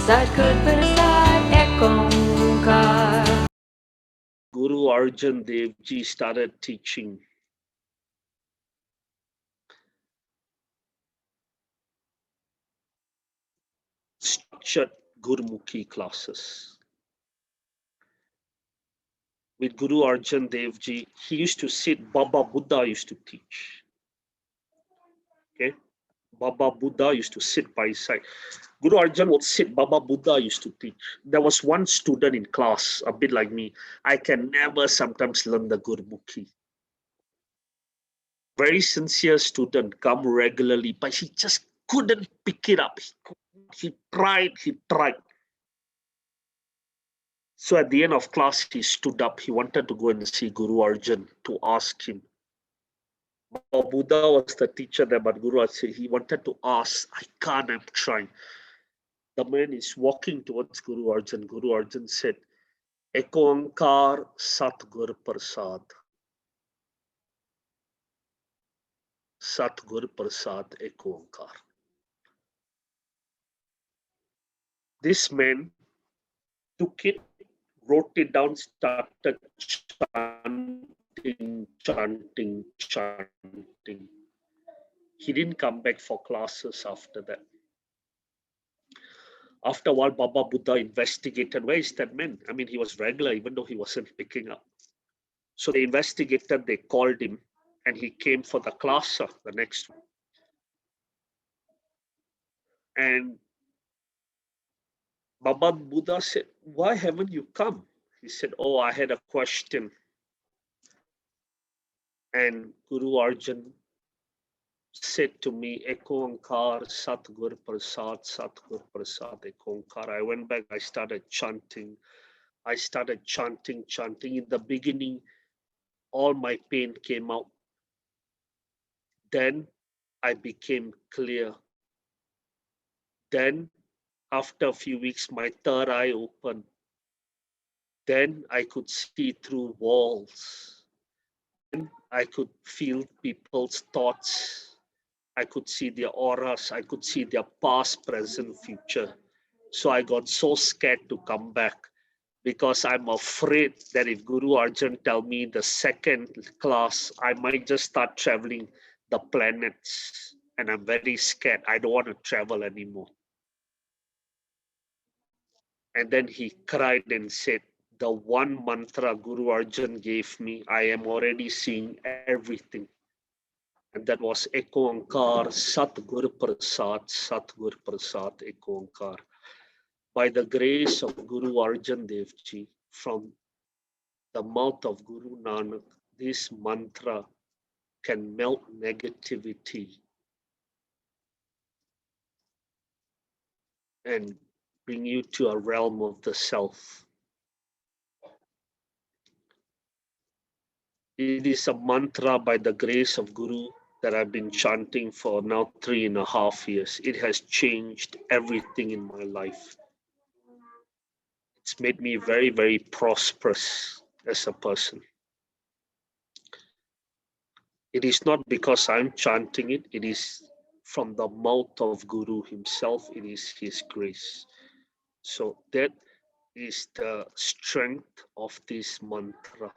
Gurprasad Ek Ong Kar. Guru Arjan Dev ji started teaching structured Gurmukhi classes. With Guru Arjan Dev ji, he used to sit, Baba Buddha used to teach. Okay, Baba Buddha used to sit by his side. Guru Arjan would sit, Baba Buddha used to teach. There was one student in class, a bit like me. I can never sometimes learn the Gurmukhi. Very sincere student, come regularly, but he just couldn't pick it up. He tried. So at the end of class, he stood up. He wanted to go and see Guru Arjan to ask him. Buddha was the teacher there, but Guru Arjan, he wanted to ask, I can't, I'm trying. The man is walking towards Guru Arjan. Guru Arjan said, Ek Ong Kar Sat Gurprasad. Sat Gurprasad Ek Ong Kar. This man took it, wrote it down, started chanting. He didn't come back for classes after that. After a while, Baba Buddha investigated, where is that man? I mean, he was regular, even though he wasn't picking up. So they investigated, they called him, and he came for the class, the next one. And Baba Buddha said, why haven't you come? He said, oh, I had a question. And Guru Arjan said to me, Ek Ong Kar Sat Gurprasad, Sat Gurprasad Ek Ong Kar. I went back, I started chanting. In the beginning, all my pain came out. Then I became clear. Then, after a few weeks, my third eye opened. Then I could see through walls. Then I could feel people's thoughts. I could see their auras. I could see their past, present, future. So I got so scared to come back because I'm afraid that if Guru Arjan tell me the second class, I might just start traveling the planets. And I'm very scared. I don't want to travel anymore. And then he cried and said, the one mantra Guru Arjan gave me, I am already seeing everything. And that was Ek Ong Kar Sat Gurprasad, Sat Gurprasad Ek Ong Kar. By the grace of Guru Arjan Dev Ji, from the mouth of Guru Nanak, this mantra can melt negativity and bring you to a realm of the self. It is a mantra by the grace of Guru that I've been chanting for now 3.5 years. It has changed everything in my life. It's made me very, very prosperous as a person. It is not because I'm chanting it, it is from the mouth of Guru himself, it is his grace. So that is the strength of this mantra.